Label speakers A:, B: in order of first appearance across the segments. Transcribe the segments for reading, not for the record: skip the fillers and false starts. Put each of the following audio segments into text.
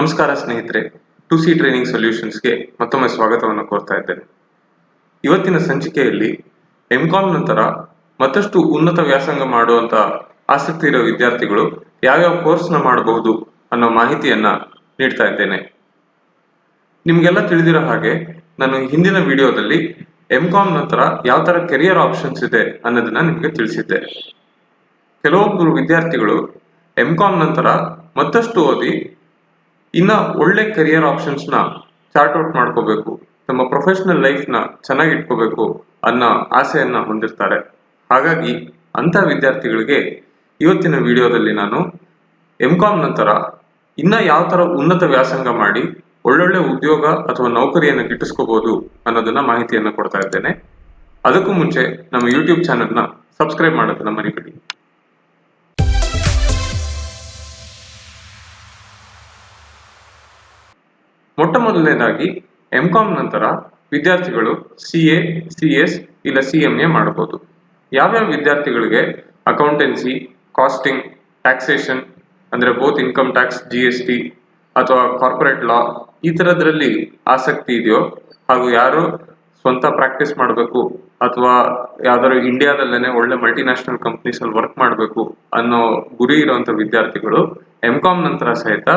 A: ನಮಸ್ಕಾರ ಸ್ನೇಹಿತರೆ, to C training ಸೊಲ್ಯೂಷನ್ಸ್ಗೆ ಮತ್ತೊಮ್ಮೆ ಸ್ವಾಗತವನ್ನು ಕೋರ್ತಾ ಇದ್ದೇನೆ. ಇವತ್ತಿನ ಸಂಚಿಕೆಯಲ್ಲಿ ಎಂಕಾಮ್ ನಂತರ ಮತ್ತಷ್ಟು ಉನ್ನತ ವ್ಯಾಸಂಗ ಮಾಡುವಂತ ಆಸಕ್ತಿ ಇರೋ ವಿದ್ಯಾರ್ಥಿಗಳು ಯಾವ್ಯಾವ ಕೋರ್ಸ್ನ ಮಾಡಬಹುದು ಅನ್ನೋ ಮಾಹಿತಿಯನ್ನ ನೀಡ್ತಾ ಇದ್ದೇನೆ. ನಿಮ್ಗೆಲ್ಲ ತಿಳಿದಿರೋ ಹಾಗೆ ನಾನು ಹಿಂದಿನ ವಿಡಿಯೋದಲ್ಲಿ ಎಂಕಾಮ್ ನಂತರ ಯಾವ ತರ ಕೆರಿಯರ್ ಆಪ್ಷನ್ಸ್ ಇದೆ ಅನ್ನೋದನ್ನ ನಿಮ್ಗೆ ತಿಳಿಸಿದ್ದೆ. ಕೆಲವೊಬ್ಬರು ವಿದ್ಯಾರ್ಥಿಗಳು ಎಂಕಾಮ್ ನಂತರ ಮತ್ತಷ್ಟು ಓದಿ ಇನ್ನ ಒಳ್ಳೆ ಕೆರಿಯರ್ ಆಪ್ಷನ್ಸ್ ನ ಚಾರ್ಟ್ ಔಟ್ ಮಾಡ್ಕೋಬೇಕು, ತಮ್ಮ ಪ್ರೊಫೆಷನಲ್ ಲೈಫ್ ನ ಚೆನ್ನಾಗಿ ಇಟ್ಕೋಬೇಕು ಅನ್ನೋ ಆಸೆಯನ್ನ ಹೊಂದಿರ್ತಾರೆ. ಹಾಗಾಗಿ ಅಂತ ವಿದ್ಯಾರ್ಥಿಗಳಿಗೆ ಇವತ್ತಿನ ವಿಡಿಯೋದಲ್ಲಿ ನಾನು ಎಂಕಾಮ್ ನಂತರ ಇನ್ನ ಯಾವ ತರ ಉನ್ನತ ವ್ಯಾಸಂಗ ಮಾಡಿ ಒಳ್ಳೊಳ್ಳೆ ಉದ್ಯೋಗ ಅಥವಾ ನೌಕರಿಯನ್ನು ಗಿಟ್ಟಿಸ್ಕೋಬಹುದು ಅನ್ನೋದನ್ನ ಮಾಹಿತಿಯನ್ನ ಕೊಡ್ತಾ ಇದ್ದೇನೆ. ಅದಕ್ಕೂ ಮುಂಚೆ ನಮ್ಮ ಯೂಟ್ಯೂಬ್ ಚಾನೆಲ್ನ ಸಬ್ಸ್ಕ್ರೈಬ್ ಮಾಡೋದನ್ನ ಮರಿಬೇಡಿ. ಮೊಟ್ಟ ಮೊದಲನೇದಾಗಿ ಎಂಕಾಮ್ ನಂತರ ವಿದ್ಯಾರ್ಥಿಗಳು CA, CS ಇಲ್ಲ CMA ಮಾಡಬಹುದು. ಯಾವ್ಯಾವ ವಿದ್ಯಾರ್ಥಿಗಳಿಗೆ ಅಕೌಂಟೆನ್ಸಿ, ಕಾಸ್ಟಿಂಗ್, ಟ್ಯಾಕ್ಸೇಷನ್ ಅಂದ್ರೆ ಬೋತ್ ಇನ್ಕಮ್ ಟ್ಯಾಕ್ಸ್, GST ಅಥವಾ ಕಾರ್ಪೊರೇಟ್ ಲಾ ಈ ತರದ್ರಲ್ಲಿ ಆಸಕ್ತಿ ಇದೆಯೋ, ಹಾಗೂ ಯಾರು ಸ್ವಂತ ಪ್ರಾಕ್ಟೀಸ್ ಮಾಡಬೇಕು ಅಥವಾ ಯಾವ್ದಾದ್ರು ಇಂಡಿಯಾದಲ್ಲೇನೆ ಒಳ್ಳೆ ಮಲ್ಟಿನ್ಯಾಷನಲ್ ಕಂಪ್ನೀಸ್ ಅಲ್ಲಿ ವರ್ಕ್ ಮಾಡಬೇಕು ಅನ್ನೋ ಗುರಿ ಇರುವಂತ ವಿದ್ಯಾರ್ಥಿಗಳು ಎಂಕಾಮ್ ನಂತರ ಸಹಿತ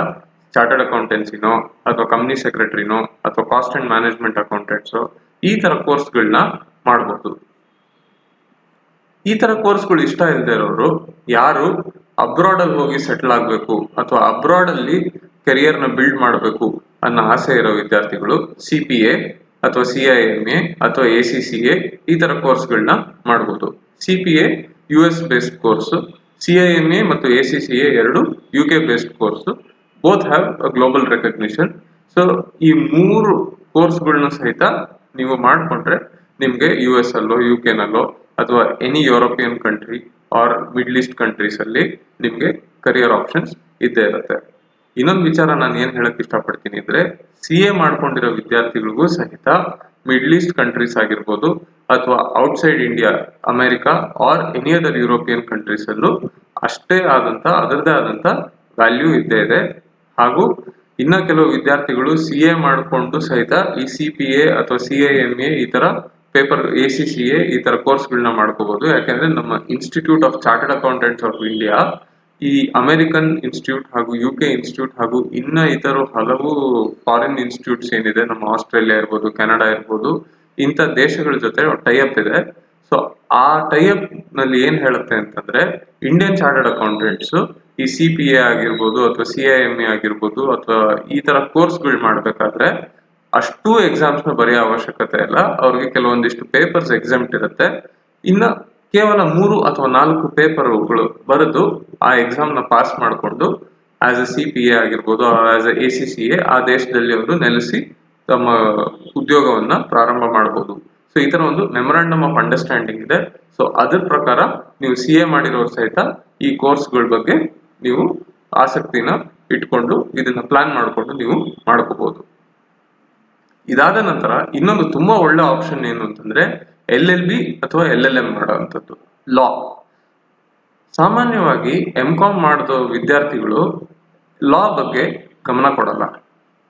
A: ಚಾರ್ಟರ್ಡ್ ಅಕೌಂಟೆನ್ಸಿನೋ ಅಥವಾ ಕಂಪ್ನಿ ಸೆಕ್ರೆಟರಿನೋ ಅಥವಾ ಕಾಸ್ಟ್ ಅಂಡ್ ಮ್ಯಾನೇಜ್ಮೆಂಟ್ ಅಕೌಂಟೆಂಟ್ಸೋ ಈ ತರ ಕೋರ್ಸ್ಗಳನ್ನ ಮಾಡಬಹುದು. ಈ ತರ ಕೋರ್ಸ್ಗಳು ಇಷ್ಟ ಇಲ್ಲದೆ ಇರೋರು, ಯಾರು ಅಬ್ರಾಡ್ ಅಲ್ಲಿ ಹೋಗಿ ಸೆಟಲ್ ಆಗ್ಬೇಕು ಅಥವಾ ಅಬ್ರಾಡ್ ಅಲ್ಲಿ ಕೆರಿಯರ್ ನ ಬಿಲ್ಡ್ ಮಾಡಬೇಕು ಅನ್ನೋ ಆಸೆ ಇರೋ ವಿದ್ಯಾರ್ಥಿಗಳು CPA ಅಥವಾ CIMA ಅಥವಾ ACCA ಈ ತರ ಕೋರ್ಸ್ಗಳನ್ನ ಮಾಡಬಹುದು. CPA US based course, CIMA ಮತ್ತು ACCA ಎರಡು UK based course. Both have a global recognition. So ಈ ಮೂರು ಕೋರ್ಸ್ಗಳನ್ನ ಸಹಿತ ನೀವು ಮಾಡ್ಕೊಂಡ್ರೆ ನಿಮ್ಗೆ US ಅಲ್ಲೋ UK ನಲ್ಲೋ ಅಥವಾ any European country or Middle East countries ಅಲ್ಲಿ ನಿಮ್ಗೆ ಕರಿಯರ್ ಆಪ್ಷನ್ಸ್ ಇದ್ದೇ ಇರುತ್ತೆ. ಇನ್ನೊಂದು ವಿಚಾರ ನಾನು ಏನ್ ಹೇಳಕ್ ಇಷ್ಟಪಡ್ತೀನಿ ಅಂದ್ರೆ, CA ಮಾಡ್ಕೊಂಡಿರೋ ವಿದ್ಯಾರ್ಥಿಗಳಿಗೂ ಸಹಿತ ಮಿಡ್ಲ್ ಈಸ್ಟ್ ಕಂಟ್ರೀಸ್ ಆಗಿರ್ಬೋದು ಅಥವಾ outside India, America R any other European countries ಅಲ್ಲೂ ಅಷ್ಟೇ ಆದಂತ ಅದರದೇ ಆದಂತ ವ್ಯಾಲ್ಯೂ ಇದ್ದೇ ಇದೆ. ಹಾಗೂ ಇನ್ನ ಕೆಲವು ವಿದ್ಯಾರ್ಥಿಗಳು CA ಮಾಡಿಕೊಂಡು ಸಹಿತ ಈ CPA ಅಥವಾ CIMA ಈ ತರ ಪೇಪರ್, ACCA ಈ ತರ ಕೋರ್ಸ್ಗಳನ್ನ ಮಾಡ್ಕೋಬಹುದು. ಯಾಕೆಂದ್ರೆ ನಮ್ಮ institute of chartered accountants of India ಈ ಅಮೆರಿಕನ್ ಇನ್ಸ್ಟಿಟ್ಯೂಟ್ ಹಾಗೂ UK ಇನ್ಸ್ಟಿಟ್ಯೂಟ್ ಹಾಗೂ ಇನ್ನ ಇತರ ಹಲವು ಫಾರಿನ್ ಇನ್ಸ್ಟಿಟ್ಯೂಟ್ಸ್ ಏನಿದೆ, ನಮ್ಮ ಆಸ್ಟ್ರೇಲಿಯಾ ಇರ್ಬೋದು, ಕೆನಡಾ ಇರ್ಬೋದು, ಇಂಥ ದೇಶಗಳ ಜೊತೆ ಟೈಅಪ್ ಇದೆ. ಸೊ ಆ ಟೈಅಪ್ ನಲ್ಲಿ ಏನ್ ಹೇಳುತ್ತೆ ಅಂತಂದ್ರೆ, ಇಂಡಿಯನ್ ಚಾರ್ಟರ್ಡ್ ಅಕೌಂಟೆಂಟ್ಸ್ ಈ CPA ಆಗಿರ್ಬೋದು ಅಥವಾ CIMA ಆಗಿರ್ಬೋದು ಅಥವಾ ಈ ತರ ಕೋರ್ಸ್ಗಳು ಮಾಡ್ಬೇಕಾದ್ರೆ ಅಷ್ಟು ಎಕ್ಸಾಮ್ಸ್ ನ ಬರೆಯೋ ಅವಶ್ಯಕತೆ ಇಲ್ಲ. ಅವ್ರಿಗೆ ಕೆಲವೊಂದಿಷ್ಟು ಪೇಪರ್ಸ್ ಎಕ್ಸಾಮ್ ಇರುತ್ತೆ. ಇನ್ನ ಕೇವಲ 3 ಅಥವಾ 4 ಪೇಪರ್ಗಳು ಬರೆದು ಆ ಎಕ್ಸಾಮ್ ನ ಪಾಸ್ ಮಾಡಿಕೊಂಡು ಆಸ್ ಎ CPA ಆಗಿರ್ಬೋದು ಆಸ್ ಎ ACCA ಆ ದೇಶದಲ್ಲಿ ಅವರು ನೆಲೆಸಿ ತಮ್ಮ ಉದ್ಯೋಗವನ್ನ ಪ್ರಾರಂಭ ಮಾಡಬಹುದು. ಸೊ ಈ ತರ ಒಂದು ಮೆಮೊರಾಂಡಮ್ ಆಫ್ ಅಂಡರ್ಸ್ಟ್ಯಾಂಡಿಂಗ್ ಇದೆ. ಸೊ ಅದ್ರ ಪ್ರಕಾರ ನೀವು CA ಮಾಡಿರೋರು ಸಹಿತ ಈ ಕೋರ್ಸ್ಗಳ ಬಗ್ಗೆ ನೀವು ಆಸಕ್ತಿನ ಇಟ್ಕೊಂಡು ಇದನ್ನ ಪ್ಲಾನ್ ಮಾಡಿಕೊಂಡು ನೀವು ಮಾಡ್ಕೋಬಹುದು. ಇದಾದ ನಂತರ ಇನ್ನೊಂದು ತುಂಬಾ ಒಳ್ಳೆ ಆಪ್ಷನ್ ಏನು ಅಂತಂದ್ರೆ LLB ಅಥವಾ LLM ಮಾಡುವಂಥದ್ದು, ಲಾ. ಸಾಮಾನ್ಯವಾಗಿ ಎಂಕಾಮ್ ಮಾಡಿದ ವಿದ್ಯಾರ್ಥಿಗಳು ಲಾ ಬಗ್ಗೆ ಗಮನ ಕೊಡಲ್ಲ.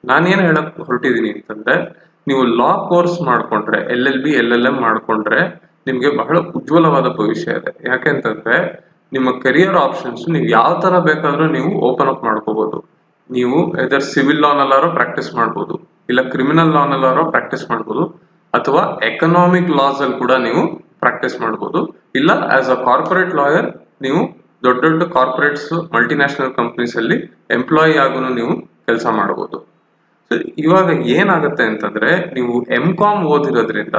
A: ನಾನೇನ್ ಹೇಳಕ್ ಹೊರಟಿದ್ದೀನಿ ಅಂತಂದ್ರೆ, ನೀವು ಲಾ ಕೋರ್ಸ್ ಮಾಡ್ಕೊಂಡ್ರೆ, LLB LLM ಮಾಡ್ಕೊಂಡ್ರೆ ನಿಮ್ಗೆ ಬಹಳ ಉಜ್ವಲವಾದ ಭವಿಷ್ಯ ಇದೆ. ಯಾಕೆಂತಂದ್ರೆ ನಿಮ್ಮ ಕೆರಿಯರ್ ಆಪ್ಷನ್ಸ್ ನೀವು ಯಾವ ತರ ಬೇಕಾದ್ರೂ ನೀವು ಓಪನ್ ಅಪ್ ಮಾಡ್ಕೋಬಹುದು. ನೀವು ಎದರ್ ಸಿವಿಲ್ ಲಾನಲ್ಲಾರೋ ಪ್ರಾಕ್ಟೀಸ್ ಮಾಡ್ಬೋದು, ಇಲ್ಲ ಕ್ರಿಮಿನಲ್ ಲಾನಲ್ಲಾರೋ ಪ್ರಾಕ್ಟೀಸ್ ಮಾಡ್ಬೋದು, ಅಥವಾ ಎಕನಾಮಿಕ್ ಲಾಸ್ ಅಲ್ಲಿ ಕೂಡ ನೀವು ಪ್ರಾಕ್ಟೀಸ್ ಮಾಡ್ಬೋದು, ಇಲ್ಲ ಆಸ್ ಅ ಕಾರ್ಪೊರೇಟ್ ಲಾಯರ್ ನೀವು ದೊಡ್ಡ ದೊಡ್ಡ ಕಾರ್ಪೊರೇಟ್ಸ್, ಮಲ್ಟಿನ್ಯಾಷನಲ್ ಕಂಪ್ನೀಸ್ ಅಲ್ಲಿ ಎಂಪ್ಲಾಯಿ ಆಗು ನೀವು ಕೆಲಸ ಮಾಡಬಹುದು. ಸೊ ಇವಾಗ ಏನಾಗುತ್ತೆ ಅಂತಂದ್ರೆ, ನೀವು ಎಂಕಾಮ್ ಓದಿರೋದ್ರಿಂದ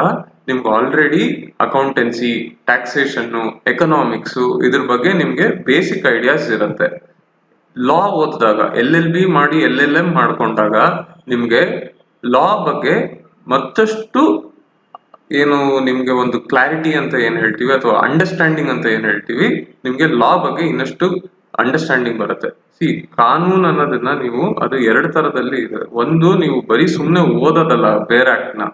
A: ನಿಮ್ಗೆ ಆಲ್ರೆಡಿ ಅಕೌಂಟೆನ್ಸಿ, ಟ್ಯಾಕ್ಸೇಷನ್, ಎಕನಾಮಿಕ್ಸ್ ಇದ್ರ ಬಗ್ಗೆ ನಿಮ್ಗೆ ಬೇಸಿಕ್ ಐಡಿಯಾಸ್ ಇರುತ್ತೆ. ಲಾ ಓದಿದಾಗ, LLB ಮಾಡಿ LLM ಮಾಡ್ಕೊಂಡಾಗ ನಿಮ್ಗೆ ಲಾ ಬಗ್ಗೆ ಮತ್ತಷ್ಟು ಏನು ನಿಮ್ಗೆ ಒಂದು ಕ್ಲಾರಿಟಿ ಅಂತ ಏನ್ ಹೇಳ್ತೀವಿ ಅಥವಾ ಅಂಡರ್ಸ್ಟ್ಯಾಂಡಿಂಗ್ ಅಂತ ಏನ್ ಹೇಳ್ತೀವಿ, ನಿಮ್ಗೆ ಲಾ ಬಗ್ಗೆ ಇನ್ನಷ್ಟು ಅಂಡರ್ಸ್ಟ್ಯಾಂಡಿಂಗ್ ಬರುತ್ತೆ. ಕಾನೂನು ಅನ್ನೋದನ್ನ ನೀವು ಅದು 2 ತರದಲ್ಲಿ ಇದೆ. ಒಂದು, ನೀವು ಬರೀ ಸುಮ್ಮನೆ ಓದೋದಲ್ಲ, ಬೇರೆ ಆಕ್ಟ್ ನ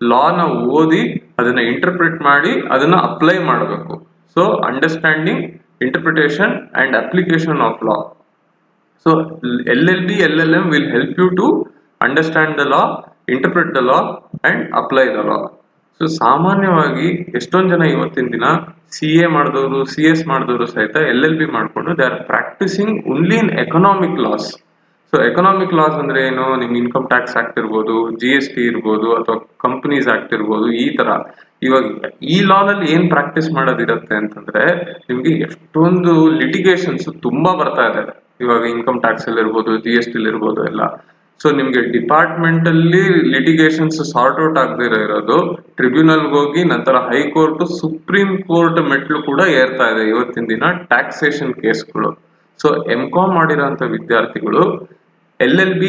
A: ಲಾನ ಓದಿ ಅದನ್ನ ಇಂಟರ್ಪ್ರಿಟ್ ಮಾಡಿ ಅದನ್ನ ಅಪ್ಲೈ ಮಾಡಬೇಕು. So understanding, interpretation and application of law. So LLB, LLM will help you to understand the law, interpret the law and apply the law. So ಸಾಮಾನ್ಯವಾಗಿ ಎಷ್ಟೊಂದು ಜನ ಇವತ್ತಿನ ದಿನ CA ಮಾಡಿದವರು CS ಮಾಡಿದವರು ಸಹಿತ LLB ಮಾಡಿಕೊಂಡು they are practising only in economic loss. So economic loss ಅಂದ್ರೆ ಏನು, ನಿಮ್ ಇನ್ಕಮ್ ಟ್ಯಾಕ್ಸ್ ಆಕ್ಟ್ ಇರ್ಬೋದು, GST ಇರ್ಬೋದು, ಅಥವಾ ಕಂಪನೀಸ್ ಆಕ್ಟ್ ಇರ್ಬೋದು. ಈ ತರ ಇವಾಗ ಈ ಲಾನಲ್ಲಿ ಏನ್ ಪ್ರಾಕ್ಟೀಸ್ ಮಾಡೋದಿರತ್ತೆ ಅಂತಂದ್ರೆ ನಿಮ್ಗೆ ಎಷ್ಟೊಂದು ಲಿಟಿಗೇಷನ್ಸ್ ತುಂಬಾ ಬರ್ತಾ ಇದೆ. ಇವಾಗ ಇನ್ಕಮ್ ಟ್ಯಾಕ್ಸ್ ಅಲ್ಲಿ ಇರ್ಬೋದು, GST ಇರ್ಬೋದು ಎಲ್ಲ. ಸೊ ನಿಮ್ಗೆ ಡಿಪಾರ್ಟ್ಮೆಂಟ್ ಅಲ್ಲಿ ಲಿಟಿಗೇಷನ್ಸ್ ಸಾರ್ಟ್ ಔಟ್ ಆಗದೆ ಇರೋದು ಟ್ರಿಬ್ಯುನಲ್ಗೆ ಹೋಗಿ ನಂತರ ಹೈಕೋರ್ಟ್, ಸುಪ್ರೀಂ ಕೋರ್ಟ್ ಮೆಟ್ಲು ಕೂಡ ಏರ್ತಾ ಇದೆ ಇವತ್ತಿನ ದಿನ ಟ್ಯಾಕ್ಸೇಷನ್ ಕೇಸ್ಗಳು. ಸೊ MCOM ಮಾಡಿರೋಂಥ ವಿದ್ಯಾರ್ಥಿಗಳು LLB,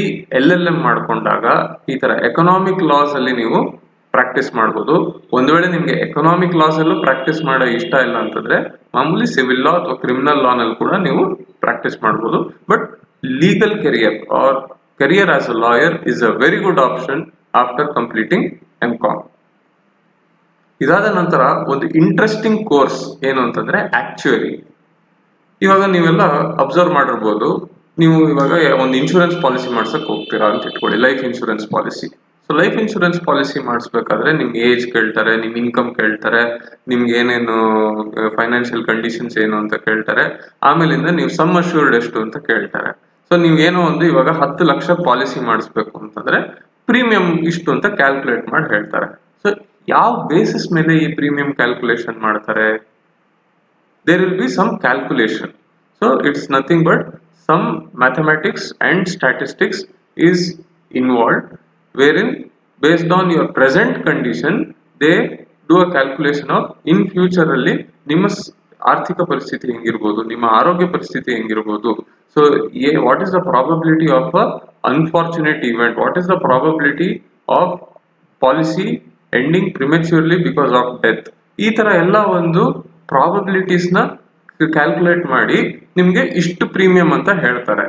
A: LLM ಮಾಡ್ಕೊಂಡಾಗ ಈ ತರ ಎಕನಾಮಿಕ್ ಲಾಸ್ ಅಲ್ಲಿ ನೀವು ಪ್ರಾಕ್ಟೀಸ್ ಮಾಡ್ಬೋದು. ಒಂದ್ ವೇಳೆ ನಿಮ್ಗೆ ಎಕನಾಮಿಕ್ ಲಾಸ್ ಅಲ್ಲೂ ಪ್ರಾಕ್ಟೀಸ್ ಮಾಡೋ ಇಷ್ಟ ಇಲ್ಲ ಅಂತಂದ್ರೆ ಮಾಮೂಲಿ ಸಿವಿಲ್ ಲಾ ಅಥವಾ ಕ್ರಿಮಿನಲ್ ಲಾ ನಲ್ಲಿ ಕೂಡ ನೀವು ಪ್ರಾಕ್ಟೀಸ್ ಮಾಡ್ಬೋದು. But legal career or career as a lawyer is a very good option after completing MCOM. ಇದಾದ ನಂತರ ಒಂದು ಇಂಟ್ರೆಸ್ಟಿಂಗ್ ಕೋರ್ಸ್ ಏನು ಅಂತಂದ್ರೆ ಆಕ್ಚುಯರಿ. ಇವಾಗ ನೀವೆಲ್ಲ ಅಬ್ಸರ್ವ್ ಮಾಡಿರ್ಬೋದು, ನೀವು ಇವಾಗ ಒಂದು ಇನ್ಶೂರೆನ್ಸ್ ಪಾಲಿಸಿ ಮಾಡ್ಸಕ್ ಹೋಗ್ತೀರಾ ಅಂತ ಇಟ್ಕೊಳ್ಳಿ, life insurance policy. So life insurance policy ಮಾಡಿಸ್ಬೇಕಾದ್ರೆ ನಿಮ್ಗೆ ಏಜ್ ಕೇಳ್ತಾರೆ, ನಿಮ್ ಇನ್ಕಮ್ ಕೇಳ್ತಾರೆ, ನಿಮ್ಗೆ ಏನೇನು ಫೈನಾನ್ಷಿಯಲ್ ಕಂಡೀಷನ್ಸ್ ಏನು ಅಂತ ಕೇಳ್ತಾರೆ. ಆಮೇಲಿಂದ ನೀವು ಸಮ್ ಅಶ್ಯೂರ್ಡ್ ಎಷ್ಟು ಅಂತ ಕೇಳ್ತಾರೆ. ಸೊ ನೀವೇನೋ ಒಂದು ಇವಾಗ 10 ಲಕ್ಷ ಪಾಲಿಸಿ ಮಾಡಿಸ್ಬೇಕು ಅಂತಂದ್ರೆ ಪ್ರೀಮಿಯಂ ಇಷ್ಟು ಅಂತ ಕ್ಯಾಲ್ಕುಲೇಟ್ ಮಾಡಿ ಹೇಳ್ತಾರೆ. ಸೊ ಯಾವ ಬೇಸಿಸ್ ಮೇಲೆ ಈ ಪ್ರೀಮಿಯಂ ಕ್ಯಾಲ್ಕುಲೇಷನ್ ಮಾಡ್ತಾರೆ? There will be some calculation. So it's nothing but some mathematics and statistics is involved, wherein based on your present condition they do a calculation of in future ಅಲ್ಲಿ ನಿಮ್ಮ ಆರ್ಥಿಕ ಪರಿಸ್ಥಿತಿ ಹೆಂಗಿರ್ಬೋದು, ನಿಮ್ಮ ಆರೋಗ್ಯ ಪರಿಸ್ಥಿತಿ ಹೆಂಗಿರ್ಬೋದು. So, what is the probability of a unfortunate event? What is the probability of policy ending prematurely because of death? ಈ ತರ ಎಲ್ಲ ಒಂದು ಪ್ರಾಬಬಿಲಿಟೀಸ್ ನ ಕ್ಯಾಲ್ಕುಲೇಟ್ ಮಾಡಿ ನಿಮ್ಗೆ ಇಷ್ಟು ಪ್ರೀಮಿಯಂ ಅಂತ ಹೇಳ್ತಾರೆ.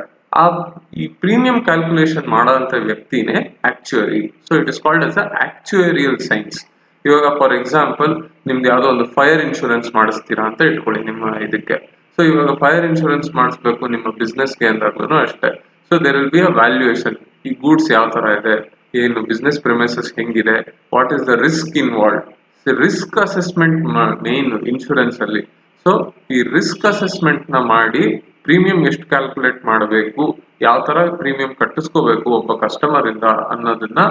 A: ಈ ಪ್ರೀಮಿಯಂ ಕ್ಯಾಲ್ಕುಲೇಷನ್ ಮಾಡೋಂಥ ವ್ಯಕ್ತಿನೇ actuary. So it is called as a actuarial science. ಇವಾಗ ಫಾರ್ ಎಕ್ಸಾಂಪಲ್ ನಿಮ್ದು ಯಾವ್ದೋ ಒಂದು ಫೈರ್ ಇನ್ಶೂರೆನ್ಸ್ ಮಾಡಿಸ್ತೀರಾ ಅಂತ ಇಟ್ಕೊಳ್ಳಿ ನಿಮ್ಮ ಇದಕ್ಕೆ. ಸೊ ಇವಾಗ ಫೈರ್ ಇನ್ಶೂರೆನ್ಸ್ ಮಾಡಿಸ್ಬೇಕು ನಿಮ್ಮ ಬಿಸ್ನೆಸ್ಗೆ ಅಂದಾಗ್ಲೂ ಅಷ್ಟೇ. So there will be a valuation. ಈ ಗೂಡ್ಸ್ ಯಾವ ತರ ಇದೆ, ಏನು ಬಿಸ್ನೆಸ್ ಪ್ರಿಮೈಸಸ್ ಹೆಂಗಿದೆ, what is the risk involve. Risk assessment main insurance ಅಲ್ಲಿ. ಸೊ ಈ ರಿಸ್ಕ್ ಅಸೆಸ್ಮೆಂಟ್ ನ ಮಾಡಿ ಪ್ರೀಮಿಯಂ ಎಷ್ಟು ಕ್ಯಾಲ್ಕುಲೇಟ್ ಮಾಡಬೇಕು, ಯಾವ ತರ ಪ್ರೀಮಿಯಂ ಕಟ್ಟಿಸ್ಕೋಬೇಕು ಒಬ್ಬ ಕಸ್ಟಮರ್ ಇಂದ ಅನ್ನೋದನ್ನ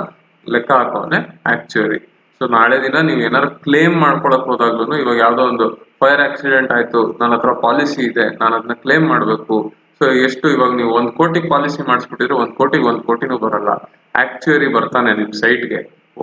A: ಲೆಕ್ಕ ಹಾಕೋನೆ ಆಕ್ಚುಯರಿ. ಸೊ ನಾಳೆ ದಿನ ನೀವು ಏನಾದ್ರು ಕ್ಲೇಮ್ ಮಾಡ್ಕೊಳಕ್ ಹೋದಾಗ್ಲೂ, ಇವಾಗ ಯಾವ್ದೋ ಒಂದು ಫೈರ್ ಆಕ್ಸಿಡೆಂಟ್ ಆಯ್ತು, ನನ್ನ ಹತ್ರ ಪಾಲಿಸಿ ಇದೆ, ನಾನು ಅದನ್ನ ಕ್ಲೇಮ್ ಮಾಡ್ಬೇಕು. ಸೊ ಎಷ್ಟು ಇವಾಗ ನೀವು 1 ಕೋಟಿ ಪಾಲಿಸಿ ಮಾಡಿಸ್ಬಿಟ್ಟಿದ್ರೆ 1 ಕೋಟಿನೂ ಬರಲ್ಲ. ಆಕ್ಚುಯರಿ ಬರ್ತಾನೆ ನಿಮ್ ಸೈಟ್ಗೆ,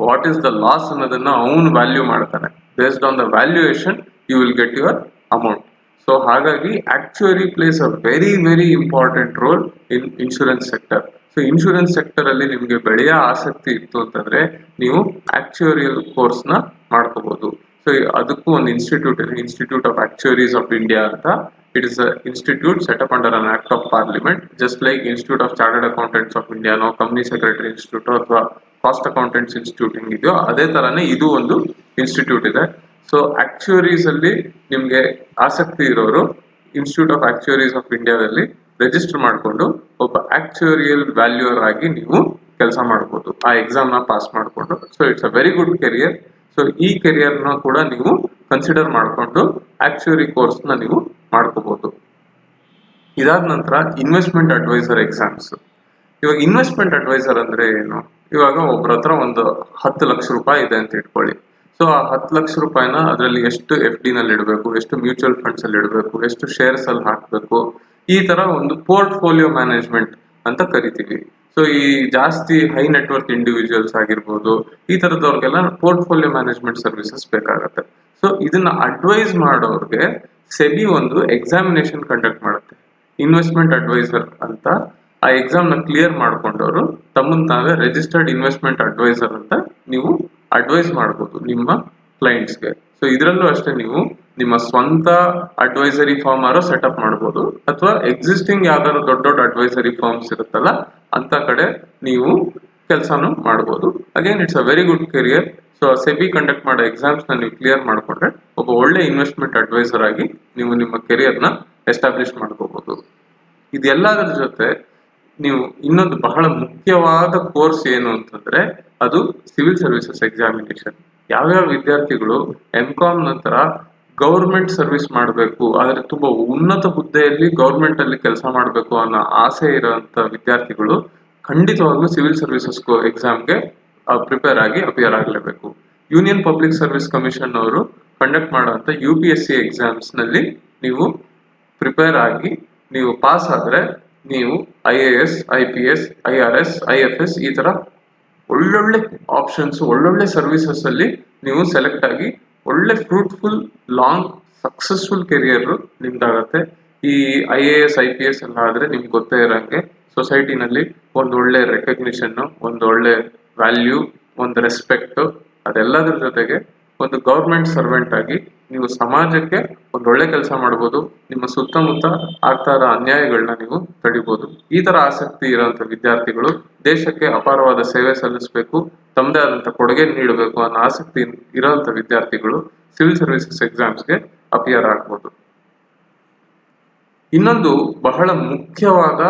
A: ವಾಟ್ ಈಸ್ ದ ಲಾಸ್ ಅನ್ನೋದನ್ನ ಅವನು ವ್ಯಾಲ್ಯೂ ಮಾಡ್ತಾನೆ. Based on the valuation you will get your amount. So ಹಾಗಾಗಿ actuary plays a very very important role in insurance sector. So insurance sector ಅಲ್ಲಿ ನಿಮ್ಗೆ ಬೆಳೆಯ ಆಸಕ್ತಿ ಇತ್ತು ಅಂತಂದ್ರೆ ನೀವು ಆಕ್ಚುಯರಿಯಲ್ ಕೋರ್ಸ್ ನ ಮಾಡ್ಕೋಬಹುದು. ಸೊ ಅದಕ್ಕೂ ಒಂದು ಇನ್ಸ್ಟಿಟ್ಯೂಟ್ ಇದೆ, institute of actuaries of India ಅಂತ. It is a institute set up under an act of parliament, just like institute of chartered accountants of ಇಂಡಿಯಾನೋ, ಕಂಪನಿ ಸೆಕ್ರೆಟರಿ ಇನ್ಸ್ಟಿಟ್ಯೂಟ್ ಅಥವಾ ಕಾಸ್ಟ್ ಅಕೌಂಟೆಂಟ್ಸ್ ಇನ್ಸ್ಟಿಟ್ಯೂಟ್ ಹಿಂಗಿದೆಯೋ ಅದೇ ತರಾನೇ ಇದು ಒಂದು ಇನ್ಸ್ಟಿಟ್ಯೂಟ್ ಇದೆ. ಸೊ ಆಕ್ಚುಯರೀಸ್ ಅಲ್ಲಿ ನಿಮ್ಗೆ ಆಸಕ್ತಿ ಇರೋರು ಇನ್ಸ್ಟಿಟ್ಯೂಟ್ ಆಫ್ ಆಕ್ಚುಯರೀಸ್ ಆಫ್ ಇಂಡಿಯಾದಲ್ಲಿ ರಿಜಿಸ್ಟರ್ ಮಾಡಿಕೊಂಡು ಒಬ್ಬ ಆಕ್ಚುಯರಿಯಲ್ ವ್ಯಾಲ್ಯೂಯರ್ ಆಗಿ ನೀವು ಕೆಲಸ ಮಾಡ್ಬೋದು, ಆ ಎಕ್ಸಾಮ್ ನ ಪಾಸ್ ಮಾಡಿಕೊಂಡು. So it's a very good career. So ಈ ಕೆರಿಯರ್ ನ ಕೂಡ ನೀವು ಕನ್ಸಿಡರ್ ಮಾಡಿಕೊಂಡು ಆಕ್ಚುಯರಿ ಕೋರ್ಸ್ ನ ನೀವು ಮಾಡ್ಕೋಬಹುದು. ಇದಾದ ನಂತರ ಇನ್ವೆಸ್ಟ್ಮೆಂಟ್ ಅಡ್ವೈಸರ್ ಎಕ್ಸಾಮ್ಸ್. ಇವಾಗ ಇನ್ವೆಸ್ಟ್ಮೆಂಟ್ ಅಡ್ವೈಸರ್ ಅಂದ್ರೆ ಏನು? ಇವಾಗ ಒಬ್ಬರ ಹತ್ರ ಒಂದು 10 ಲಕ್ಷ ರೂಪಾಯಿ ಇದೆ ಅಂತ ಇಟ್ಕೊಳ್ಳಿ. ಸೊ ಆ 10 ಲಕ್ಷ ರೂಪಾಯಿನ ಅದರಲ್ಲಿ ಎಷ್ಟು FD ನಲ್ಲಿ ಇಡಬೇಕು, ಎಷ್ಟು ಮ್ಯೂಚುವಲ್ ಫಂಡ್ಸ್ ಅಲ್ಲಿ ಇಡಬೇಕು, ಎಷ್ಟು ಶೇರ್ಸ್ ಅಲ್ಲಿ ಹಾಕ್ಬೇಕು, ಈ ತರ ಒಂದು ಪೋರ್ಟ್ಫೋಲಿಯೋ ಮ್ಯಾನೇಜ್ಮೆಂಟ್ ಅಂತ ಕರಿತೀವಿ. ಸೊ ಈ ಜಾಸ್ತಿ ಹೈ ನೆಟ್ವರ್ಕ್ ಇಂಡಿವಿಜುವಲ್ಸ್ ಆಗಿರ್ಬೋದು, ಈ ತರದವ್ರಿಗೆಲ್ಲ ಪೋರ್ಟ್ಫೋಲಿಯೋ ಮ್ಯಾನೇಜ್ಮೆಂಟ್ ಸರ್ವಿಸಸ್ ಬೇಕಾಗತ್ತೆ. ಸೊ ಇದನ್ನ ಅಡ್ವೈಸ್ ಮಾಡೋರ್ಗೆ ಸೆಬಿ ಒಂದು ಎಕ್ಸಾಮಿನೇಷನ್ ಕಂಡಕ್ಟ್ ಮಾಡುತ್ತೆ, ಇನ್ವೆಸ್ಟ್ಮೆಂಟ್ ಅಡ್ವೈಸರ್ ಅಂತ. ಆ ಎಕ್ಸಾಮ್ ನ ಕ್ಲಿಯರ್ ಮಾಡ್ಕೊಂಡವರು ತಮ್ಮನ್ನ ತಾವೇ ರಿಜಿಸ್ಟರ್ಡ್ ಇನ್ವೆಸ್ಟ್ಮೆಂಟ್ ಅಡ್ವೈಸರ್ ಅಂತ ನೀವು ಅಡ್ವೈಸ್ ಮಾಡ್ಬೋದು ನಿಮ್ಮ ಕ್ಲೈಂಟ್ಸ್ಗೆ. ಸೊ ಇದರಲ್ಲೂ ಅಷ್ಟೇ, ನೀವು ನಿಮ್ಮ ಸ್ವಂತ ಅಡ್ವೈಸರಿ ಫಾರ್ಮ್ ಆರೋ ಸೆಟಪ್ ಮಾಡ್ಬೋದು, ಅಥವಾ ಎಕ್ಸಿಸ್ಟಿಂಗ್ ಯಾವ್ದಾದ್ರು ದೊಡ್ಡ ದೊಡ್ಡ ಅಡ್ವೈಸರಿ ಫಾರ್ಮ್ಸ್ ಇರುತ್ತಲ್ಲ ಅಂತ ಕಡೆ ನೀವು ಕೆಲಸನೂ ಮಾಡ್ಬೋದು. Again it's a very good career. So SEBI conduct ಮಾಡೋ ಎಕ್ಸಾಮ್ಸ್ ನ ನೀವು ಕ್ಲಿಯರ್ ಮಾಡ್ಕೊಂಡ್ರೆ ಒಬ್ಬ ಒಳ್ಳೆ ಇನ್ವೆಸ್ಟ್ಮೆಂಟ್ ಅಡ್ವೈಸರ್ ಆಗಿ ನೀವು ನಿಮ್ಮ ಕೆರಿಯರ್ ನ ಎಸ್ಟಾಬ್ಲಿಷ್ ಮಾಡ್ಕೋಬಹುದು. ಇದೆಲ್ಲದರ ಜೊತೆ ನೀವು ಇನ್ನೊಂದು ಬಹಳ ಮುಖ್ಯವಾದ ಕೋರ್ಸ್ ಏನು ಅಂತಂದ್ರೆ ಅದು ಸಿವಿಲ್ ಸರ್ವಿಸಸ್ ಎಕ್ಸಾಮಿನೇಷನ್. ಯಾವ್ಯಾವ ವಿದ್ಯಾರ್ಥಿಗಳು ಎಂ.ಕಾಮ್ ನಂತರ ಗೌರ್ಮೆಂಟ್ ಸರ್ವಿಸ್ ಮಾಡಬೇಕು, ಆದ್ರೆ ತುಂಬಾ ಉನ್ನತ ಹುದ್ದೆಯಲ್ಲಿ ಗೌರ್ಮೆಂಟ್ ಅಲ್ಲಿ ಕೆಲಸ ಮಾಡಬೇಕು ಅನ್ನೋ ಆಸೆ ಇರೋಂತ ವಿದ್ಯಾರ್ಥಿಗಳು ಖಂಡಿತವಾಗ್ಲೂ ಸಿವಿಲ್ ಸರ್ವಿಸಸ್ ಎಕ್ಸಾಮ್ಗೆ ಪ್ರಿಪೇರ್ ಆಗಿ ಅಪಿಯರ್ ಆಗಲೇಬೇಕು. ಯೂನಿಯನ್ ಪಬ್ಲಿಕ್ ಸರ್ವಿಸ್ ಕಮಿಷನ್ ಅವರು ಕಂಡಕ್ಟ್ ಮಾಡುವಂತ UPSC ಎಕ್ಸಾಮ್ಸ್ ನಲ್ಲಿ ನೀವು ಪ್ರಿಪೇರ್ ಆಗಿ ನೀವು ಪಾಸ್ ಆದ್ರೆ ನೀವು IAS, IPS, IRS, IFS ಈ ತರ ಒಳ್ಳೊಳ್ಳೆ ಆಪ್ಷನ್ಸ್, ಒಳ್ಳೊಳ್ಳೆ ಸರ್ವಿಸಸ್ ಅಲ್ಲಿ ನೀವು ಸೆಲೆಕ್ಟ್ ಆಗಿ ಒಳ್ಳೆ ಫ್ರೂಟ್ಫುಲ್ ಲಾಂಗ್ ಸಕ್ಸಸ್ಫುಲ್ ಕೆರಿಯರ್ ನಿಮ್ದಾಗತ್ತೆ. ಈ IAS, IPS ಎಲ್ಲ ಆದ್ರೆ ನಿಮ್ಗೆ ಗೊತ್ತೇ ಇರಂಗೆ ಸೊಸೈಟಿನಲ್ಲಿ ಒಂದು ಒಳ್ಳೆ ರೆಕಗ್ನಿಷನ್, ಒಂದು ಒಳ್ಳೆ ವ್ಯಾಲ್ಯೂ, ಒಂದು ರೆಸ್ಪೆಕ್ಟ್, ಅದೆಲ್ಲದ್ರ ಜೊತೆಗೆ ಒಂದು ಗೌರ್ಮೆಂಟ್ ಸರ್ವೆಂಟ್ ಆಗಿ ನೀವು ಸಮಾಜಕ್ಕೆ ಒಂದು ಒಳ್ಳೆ ಕೆಲಸ ಮಾಡ್ಬೋದು. ನಿಮ್ಮ ಸುತ್ತಮುತ್ತ ಆಗ್ತಾ ಇರೋ ಅನ್ಯಾಯಗಳನ್ನ ನೀವು ತಡಿಬಹುದು. ಈ ತರ ಆಸಕ್ತಿ ಇರೋಂಥ ವಿದ್ಯಾರ್ಥಿಗಳು ದೇಶಕ್ಕೆ ಅಪಾರವಾದ ಸೇವೆ ಸಲ್ಲಿಸಬೇಕು, ತಮ್ಮದೇ ಆದಂತ ಕೊಡುಗೆ ನೀಡಬೇಕು ಅನ್ನೋ ಆಸಕ್ತಿ ಇರೋಂಥ ವಿದ್ಯಾರ್ಥಿಗಳು ಸಿವಿಲ್ ಸರ್ವಿಸಸ್ ಎಕ್ಸಾಮ್ಸ್ಗೆ ಅಪಿಯರ್ ಆಗ್ಬೋದು. ಇನ್ನೊಂದು ಬಹಳ ಮುಖ್ಯವಾದ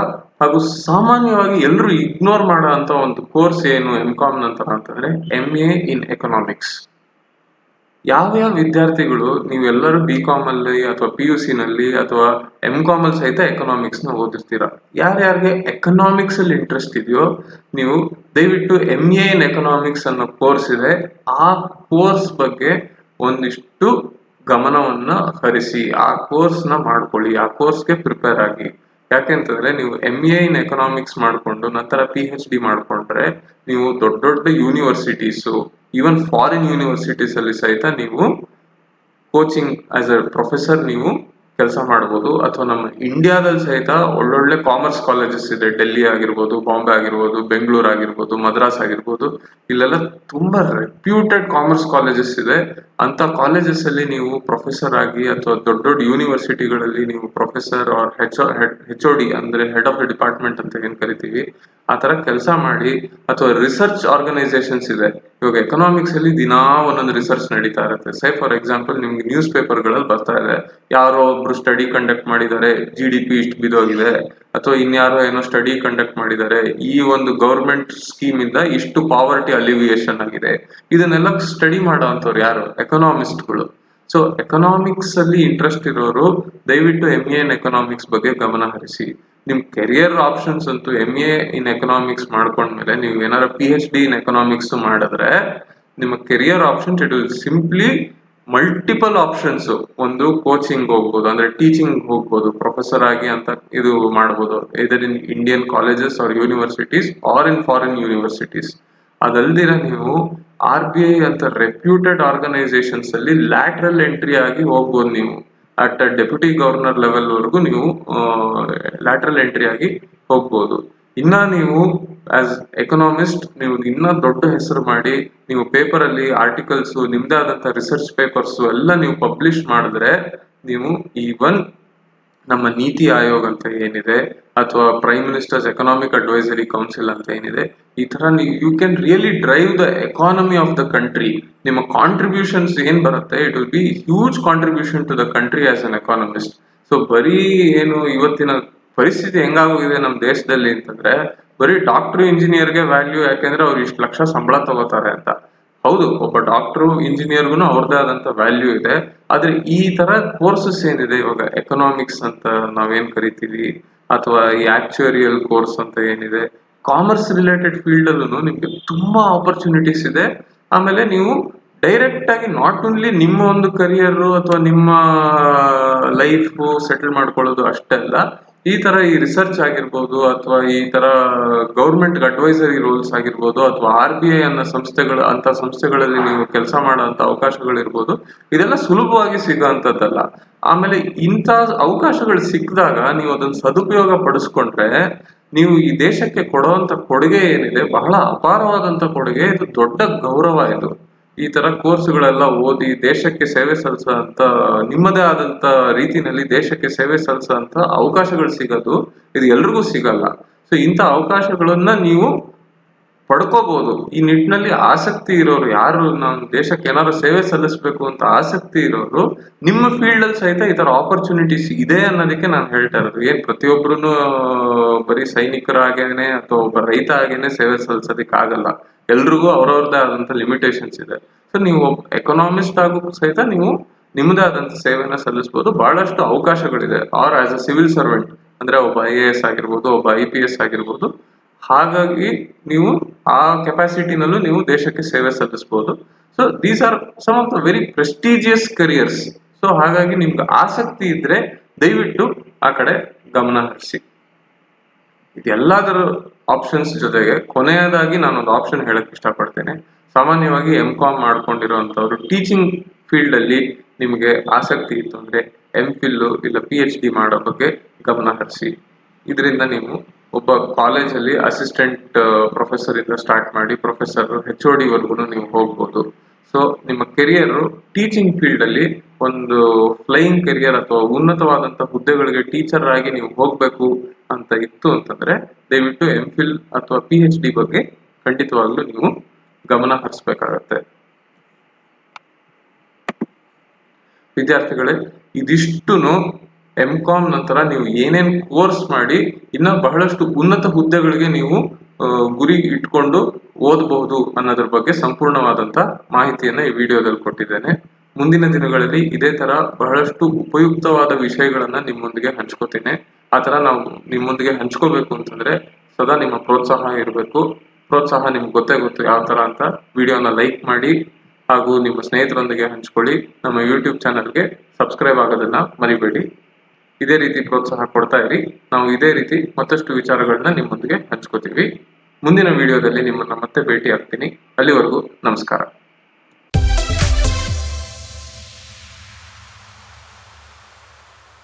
A: ಹಾಗೂ ಸಾಮಾನ್ಯವಾಗಿ ಎಲ್ಲರೂ ಇಗ್ನೋರ್ ಮಾಡೋ ಅಂತ ಒಂದು ಕೋರ್ಸ್ ಏನು ಎಂ.ಕಾಮ್ ನಂತರ ಅಂತಂದ್ರೆ MA ಇನ್ ಎಕನಾಮಿಕ್ಸ್. ಯಾವ್ಯಾವ ವಿದ್ಯಾರ್ಥಿಗಳು ನೀವೆಲ್ಲರೂ BCom ಅಲ್ಲಿ ಅಥವಾ PUC ನಲ್ಲಿ ಅಥವಾ M.Com ಅಲ್ಲಿ ಸಹಿತ ಎಕನಾಮಿಕ್ಸ್ ನ ಓದಿರ್ತೀರಾ. ಯಾರ್ಯಾರಿಗೆ ಎಕನಾಮಿಕ್ಸ್ ಅಲ್ಲಿ ಇಂಟ್ರೆಸ್ಟ್ ಇದೆಯೋ ನೀವು ದಯವಿಟ್ಟು MA ಇನ್ ಎಕನಾಮಿಕ್ಸ್ ಅನ್ನೋ ಕೋರ್ಸ್ ಇದೆ, ಆ ಕೋರ್ಸ್ ಬಗ್ಗೆ ಒಂದಿಷ್ಟು ಗಮನವನ್ನ ಹರಿಸಿ ಆ ಕೋರ್ಸ್ ನ ಮಾಡ್ಕೊಳ್ಳಿ, ಆ ಕೋರ್ಸ್ಗೆ ಪ್ರಿಪೇರ್ ಆಗಿ. ಯಾಕೆಂತಂದ್ರೆ ನೀವು MA ಇನ್ ಎಕನಾಮಿಕ್ಸ್ ಮಾಡ್ಕೊಂಡು ನಂತರ PhD ಮಾಡ್ಕೊಂಡ್ರೆ ನೀವು ದೊಡ್ಡ ದೊಡ್ಡ ಯೂನಿವರ್ಸಿಟೀಸು, ಈವನ್ ಫಾರಿನ್ ಯೂನಿವರ್ಸಿಟೀಸ್ ಅಲ್ಲಿ ಸಹಿತ ನೀವು ಕೋಚಿಂಗ್ ಆಸ್ ಎ ಪ್ರೊಫೆಸರ್ ನೀವು ಕೆಲಸ ಮಾಡ್ಬೋದು. ಅಥವಾ ನಮ್ಮ ಇಂಡಿಯಾದಲ್ಲಿ ಸಹಿತ ಒಳ್ಳೊಳ್ಳೆ ಕಾಮರ್ಸ್ ಕಾಲೇಜಸ್ ಇದೆ, ಡೆಲ್ಲಿ ಆಗಿರ್ಬೋದು, ಬಾಂಬೆ ಆಗಿರ್ಬೋದು, ಬೆಂಗಳೂರು ಆಗಿರ್ಬೋದು, ಮದ್ರಾಸ್ ಆಗಿರ್ಬೋದು. ಇಲ್ಲೆಲ್ಲ ತುಂಬಾ ರೆಪ್ಯೂಟೆಡ್ ಕಾಮರ್ಸ್ ಕಾಲೇಜಸ್ ಇದೆ. ಅಂತ ಕಾಲೇಜಸ್ ಅಲ್ಲಿ ನೀವು ಪ್ರೊಫೆಸರ್ ಆಗಿ ಅಥವಾ ದೊಡ್ಡ ದೊಡ್ಡ ಯೂನಿವರ್ಸಿಟಿಗಳಲ್ಲಿ ನೀವು ಪ್ರೊಫೆಸರ್ ಆರ್ HOD ಅಂದ್ರೆ ಹೆಡ್ ಆಫ್ ದ ಡಿಪಾರ್ಟ್ಮೆಂಟ್ ಅಂತ ಏನ್ ಕರಿತೀವಿ, ಆ ತರ ಕೆಲಸ ಮಾಡಿ. ಅಥವಾ ರಿಸರ್ಚ್ ಆರ್ಗನೈಸೇಷನ್ಸ್ ಇದೆ. ಇವಾಗ ಎಕನಾಮಿಕ್ಸ್ ಅಲ್ಲಿ ದಿನಾ ಒಂದೊಂದು ರಿಸರ್ಚ್ ನಡೀತಾ ಇರುತ್ತೆ. ಸೇ ಫಾರ್ ಎಕ್ಸಾಂಪಲ್ ನಿಮ್ಗೆ ನ್ಯೂಸ್ ಪೇಪರ್ಗಳಲ್ಲಿ ಬರ್ತಾ ಇದೆ, ಯಾರೋ ಒಬ್ರು ಸ್ಟಡಿ ಕಂಡಕ್ಟ್ ಮಾಡಿದ್ದಾರೆ, GDP ಇಷ್ಟು ಬಿದ್ದೋಗಿದೆ, ಅಥವಾ ಇನ್ಯಾರೋ ಏನೋ ಸ್ಟಡಿ ಕಂಡಕ್ಟ್ ಮಾಡಿದ್ದಾರೆ, ಈ ಒಂದು ಗೌರ್ಮೆಂಟ್ ಸ್ಕೀಮ್ ಇಂದ ಇಷ್ಟು ಪಾವರ್ಟಿ ಅಲಿವಿಯೇಷನ್ ಆಗಿದೆ. ಇದನ್ನೆಲ್ಲ ಸ್ಟಡಿ ಮಾಡೋ ಅಂತವ್ರು ಯಾರು? ಎಕನಾಮಿಸ್ಟ್ಗಳು. ಸೊ ಎಕನಾಮಿಕ್ಸ್ ಅಲ್ಲಿ ಇಂಟ್ರೆಸ್ಟ್ ಇರೋರು ದಯವಿಟ್ಟು MA ಇನ್ ಎಕನಾಮಿಕ್ಸ್ ಬಗ್ಗೆ ಗಮನ ಹರಿಸಿ. ನಿಮ್ ಕೆರಿಯರ್ ಆಪ್ಷನ್ಸ್ ಅಂತೂ MA ಇನ್ ಎಕನಾಮಿಕ್ಸ್ ಮಾಡ್ಕೊಂಡ್ಮೇಲೆ ನೀವು ಏನಾರ PhD ಇನ್ ಎಕನಾಮಿಕ್ಸ್ ಮಾಡಿದ್ರೆ ನಿಮ್ಮ career options it will simply multiple options. ಒಂದು ಕೋಚಿಂಗ್ ಹೋಗ್ಬೋದು, ಅಂದ್ರೆ ಟೀಚಿಂಗ್ ಹೋಗ್ಬೋದು, ಪ್ರೊಫೆಸರ್ ಆಗಿ ಅಂತ ಇದು ಮಾಡ್ಬೋದು, either in Indian colleges or universities or in foreign universities. ಅದಲ್ದಿರ ನೀವು RBI ಅಂತ ರೆಪ್ಯೂಟೆಡ್ ಆರ್ಗನೈಸೇಷನ್ಸ್ ಅಲ್ಲಿ ಲ್ಯಾಟ್ರಲ್ ಎಂಟ್ರಿ ಆಗಿ ಹೋಗ್ಬೋದು. ನೀವು ಅಟ್ ಡೆಪ್ಯೂಟಿ ಗವರ್ನರ್ ಲೆವೆಲ್ ವರೆಗೂ ನೀವು ಲ್ಯಾಟ್ರಲ್ ಎಂಟ್ರಿ ಆಗಿ ಹೋಗ್ಬೋದು. ಇನ್ನ ನೀವು ಆಸ್ ಎಕನಾಮಿಸ್ಟ್ ನೀವು ಇನ್ನ ದೊಡ್ಡ ಹೆಸರು ಮಾಡಿ ನೀವು ಪೇಪರ್ ಅಲ್ಲಿ ಆರ್ಟಿಕಲ್ಸ್, ನಿಮ್ದೇ ಆದಂತ ರಿಸರ್ಚ್ ಪೇಪರ್ಸ್ ಎಲ್ಲ ನೀವು ಪಬ್ಲಿಷ್ ಮಾಡಿದ್ರೆ ನೀವು ಈವನ್ ನಮ್ಮ ನೀತಿ ಆಯೋಗ್ ಅಂತ ಏನಿದೆ ಅಥವಾ prime minister's economic advisory council ಅಂತ ಏನಿದೆ, ಈ ತರ you can really drive the economy of the country. ನಿಮ್ಮ ಕಾಂಟ್ರಿಬ್ಯೂಷನ್ಸ್ ಏನ್ ಬರುತ್ತೆ, it will be huge contribution to the country as an economist. So ಬರೀ ಏನು ಇವತ್ತಿನ ಪರಿಸ್ಥಿತಿ ಹೆಂಗಾಗೋಗಿದೆ ನಮ್ಮ ದೇಶದಲ್ಲಿ ಅಂತಂದ್ರೆ, ಬರೀ ಡಾಕ್ಟರ್ ಇಂಜಿನಿಯರ್ಗೆ ವ್ಯಾಲ್ಯೂ, ಯಾಕೆಂದ್ರೆ ಅವ್ರು ಇಷ್ಟು ಲಕ್ಷ ಸಂಬಳ ತಗೋತಾರೆ ಅಂತ. ಹೌದು, ಒಬ್ಬ ಡಾಕ್ಟ್ರು ಇಂಜಿನಿಯರ್ಗು ಅವ್ರದೇ ಆದಂತ ವ್ಯಾಲ್ಯೂ ಇದೆ. ಆದ್ರೆ ಈ ತರ ಕೋರ್ಸಸ್ ಏನಿದೆ ಇವಾಗ ಎಕನಾಮಿಕ್ಸ್ ಅಂತ ನಾವೇನ್ ಕರಿತೀವಿ, ಅಥವಾ ಈ ಆಕ್ಚುರಿಯಲ್ ಕೋರ್ಸ್ ಅಂತ ಏನಿದೆ, ಕಾಮರ್ಸ್ ರಿಲೇಟೆಡ್ ಫೀಲ್ಡ್ ಅಲ್ಲೂ ನಿಮ್ಗೆ ತುಂಬಾ ಆಪರ್ಚುನಿಟೀಸ್ ಇದೆ. ಆಮೇಲೆ ನೀವು ಡೈರೆಕ್ಟ್ ಆಗಿ ನಾಟ್ ಓನ್ಲಿ ನಿಮ್ಮ ಒಂದು ಕರಿಯರ್ ಅಥವಾ ನಿಮ್ಮ ಲೈಫ್ ಸೆಟಲ್ ಮಾಡ್ಕೊಳ್ಳೋದು ಅಷ್ಟೇ ಅಲ್ಲ, ಈ ತರ ಈ ರಿಸರ್ಚ್ ಆಗಿರ್ಬೋದು, ಅಥವಾ ಈ ತರ ಗೌರ್ಮೆಂಟ್ ಅಡ್ವೈಸರಿ ರೋಲ್ಸ್ ಆಗಿರ್ಬೋದು, ಅಥವಾ RBI ಅನ್ನೋ ಸಂಸ್ಥೆಗಳಲ್ಲಿ ನೀವು ಕೆಲಸ ಮಾಡೋಂಥ ಅವಕಾಶಗಳಿರ್ಬೋದು, ಇದೆಲ್ಲ ಸುಲಭವಾಗಿ ಸಿಗೋಂಥದ್ದಲ್ಲ. ಆಮೇಲೆ ಇಂಥ ಅವಕಾಶಗಳು ಸಿಕ್ಕಿದಾಗ ನೀವು ಅದನ್ನ ಸದುಪಯೋಗ ಪಡಿಸ್ಕೊಂಡ್ರೆ ನೀವು ಈ ದೇಶಕ್ಕೆ ಕೊಡುವಂತ ಕೊಡುಗೆ ಏನಿದೆ ಬಹಳ ಅಪಾರವಾದಂತ ಕೊಡುಗೆ. ಇದು ದೊಡ್ಡ ಗೌರವ. ಇದು ಈ ತರ ಕೋರ್ಸ್ಗಳೆಲ್ಲ ಓದಿ ದೇಶಕ್ಕೆ ಸೇವೆ ಸಲ್ಲಿಸೋಂತ, ನಿಮ್ಮದೇ ಆದಂತ ರೀತಿನಲ್ಲಿ ದೇಶಕ್ಕೆ ಸೇವೆ ಸಲ್ಲಿಸೋಂತ ಅವಕಾಶಗಳು ಸಿಗೋದು ಇದು ಎಲ್ರಿಗೂ ಸಿಗಲ್ಲ. ಸೊ ಇಂಥ ಅವಕಾಶಗಳನ್ನ ನೀವು ಪಡ್ಕೋಬಹುದು. ಈ ನಿಟ್ಟಿನಲ್ಲಿ ಆಸಕ್ತಿ ಇರೋರು ಯಾರು ನಾನು ದೇಶಕ್ಕೆ ಏನಾದ್ರು ಸೇವೆ ಸಲ್ಲಿಸಬೇಕು ಅಂತ ಆಸಕ್ತಿ ಇರೋರು ನಿಮ್ಮ ಫೀಲ್ಡ್ ಅಲ್ಲಿ ಸಹಿತ ಈ ತರ ಆಪರ್ಚುನಿಟೀಸ್ ಇದೆ ಅನ್ನೋದಕ್ಕೆ ನಾನು ಹೇಳ್ತಾ ಇರೋದು. ಏನ್ ಪ್ರತಿಯೊಬ್ರು ಬರೀ ಸೈನಿಕರಾಗೇನೆ ಅಥವಾ ಒಬ್ಬ ರೈತ ಆಗೇನೆ ಸೇವೆ ಸಲ್ಲಿಸೋದಕ್ಕೆ ಆಗಲ್ಲ. ಎಲ್ರಿಗೂ ಅವ್ರವ್ರದ್ದೇ ಆದಂತ ಲಿಮಿಟೇಷನ್ಸ್ ಇದೆ. ಸೊ ನೀವು ಒಬ್ಬ ಎಕನಾಮಿಸ್ಟ್ ಆಗೋ ಸಹಿತ ನೀವು ನಿಮ್ಮದೇ ಆದಂತ ಸೇವೆನ ಸಲ್ಲಿಸಬಹುದು. ಬಹಳಷ್ಟು ಅವಕಾಶಗಳಿದೆ. Or as a civil servant ಅಂದ್ರೆ ಒಬ್ಬ IAS ಆಗಿರ್ಬೋದು, ಒಬ್ಬ IPS ಆಗಿರ್ಬೋದು. ಹಾಗಾಗಿ ನೀವು ಆ ಕೆಪಾಸಿಟಿನಲ್ಲೂ ನೀವು ದೇಶಕ್ಕೆ ಸೇವೆ ಸಲ್ಲಿಸಬಹುದು. So these are some of the very prestigious careers. So ಹಾಗಾಗಿ ನಿಮ್ಗೆ ಆಸಕ್ತಿ ಇದ್ರೆ ದಯವಿಟ್ಟು ಆ ಕಡೆ ಗಮನ ಹರಿಸಿ. ಇದೆಲ್ಲದರ ಆಪ್ಷನ್ಸ್ ಜೊತೆಗೆ ಕೊನೆಯದಾಗಿ ನಾನೊಂದು ಆಪ್ಷನ್ ಹೇಳಕ್ ಇಷ್ಟಪಡ್ತೇನೆ. ಸಾಮಾನ್ಯವಾಗಿ MCOM ಮಾಡ್ಕೊಂಡಿರುವಂತವ್ರು ಟೀಚಿಂಗ್ ಫೀಲ್ಡ್ ಅಲ್ಲಿ ನಿಮಗೆ ಆಸಕ್ತಿ ಇತ್ತು ಅಂದ್ರೆ MPhil ಇಲ್ಲ PhD ಮಾಡೋ ಬಗ್ಗೆ ಗಮನ ಹರಿಸಿ. ಇದರಿಂದ ನೀವು ಒಬ್ಬ ಕಾಲೇಜಲ್ಲಿ ಅಸಿಸ್ಟೆಂಟ್ ಪ್ರೊಫೆಸರ್ ಇಂದ ಸ್ಟಾರ್ಟ್ ಮಾಡಿ ಪ್ರೊಫೆಸರ್ HOD ವರ್ಗು ನೀವು ಹೋಗ್ಬೋದು. ಸೊ ನಿಮ್ಮ ಕೆರಿಯರ್ ಟೀಚಿಂಗ್ ಫೀಲ್ಡ್ ಅಲ್ಲಿ ಒಂದು ಫ್ಲೈಯಿಂಗ್ ಕೆರಿಯರ್ ಅಥವಾ ಉನ್ನತವಾದಂತಹ ಹುದ್ದೆಗಳಿಗೆ ಟೀಚರ್ ಆಗಿ ನೀವು ಹೋಗ್ಬೇಕು ಅಂತ ಇತ್ತು ಅಂತಂದ್ರೆ ದಯವಿಟ್ಟು MPhil ಅಥವಾ PhD ಬಗ್ಗೆ ಖಂಡಿತವಾಗ್ಲೂ ನೀವು ಗಮನ ಹರಿಸ್ಬೇಕಾಗತ್ತೆ. ವಿದ್ಯಾರ್ಥಿಗಳೇ, ಇದಿಷ್ಟುನು MCOM ನಂತರ ನೀವು ಏನೇನ್ ಕೋರ್ಸ್ ಮಾಡಿ ಇನ್ನ ಬಹಳಷ್ಟು ಉನ್ನತ ಹುದ್ದೆಗಳಿಗೆ ನೀವು ಗುರಿ ಇಟ್ಕೊಂಡು ಓದಬಹುದು ಅನ್ನೋದ್ರ ಬಗ್ಗೆ ಸಂಪೂರ್ಣವಾದಂತ ಮಾಹಿತಿಯನ್ನ ಈ ವಿಡಿಯೋದಲ್ಲಿ ಕೊಟ್ಟಿದ್ದೇನೆ. ಮುಂದಿನ ದಿನಗಳಲ್ಲಿ ಇದೇ ತರ ಬಹಳಷ್ಟು ಉಪಯುಕ್ತವಾದ ವಿಷಯಗಳನ್ನ ನಿಮ್ಮೊಂದಿಗೆ ಹಂಚ್ಕೋತೀನಿ. ಆ ತರ ನಾವು ನಿಮ್ಮೊಂದಿಗೆ ಹಂಚ್ಕೋಬೇಕು ಅಂತಂದ್ರೆ ಸದಾ ನಿಮ್ಮ ಪ್ರೋತ್ಸಾಹ ಇರಬೇಕು. ಪ್ರೋತ್ಸಾಹ ನಿಮ್ಗೆ ಗೊತ್ತು ಯಾವ ತರ ಅಂತ. ವಿಡಿಯೋನ ಲೈಕ್ ಮಾಡಿ ಹಾಗೂ ನಿಮ್ಮ ಸ್ನೇಹಿತರೊಂದಿಗೆ ಹಂಚ್ಕೊಳ್ಳಿ. ನಮ್ಮ YouTube ಚಾನಲ್ಗೆ ಸಬ್ಸ್ಕ್ರೈಬ್ ಆಗೋದನ್ನ ಮರಿಬೇಡಿ. ಇದೇ ರೀತಿ ಪ್ರೋತ್ಸಾಹ ಕೊಡ್ತಾ ಇರಿ. ನಾವು ಇದೇ ರೀತಿ ಮತ್ತಷ್ಟು ವಿಚಾರಗಳನ್ನ ನಿಮ್ಮೊಂದಿಗೆ ಹಂಚ್ಕೋತೀವಿ. ಮುಂದಿನ ವಿಡಿಯೋದಲ್ಲಿ ನಿಮ್ಮನ್ನ ಮತ್ತೆ ಭೇಟಿ ಆಗ್ತೀನಿ. ಅಲ್ಲಿವರೆಗೂ ನಮಸ್ಕಾರ.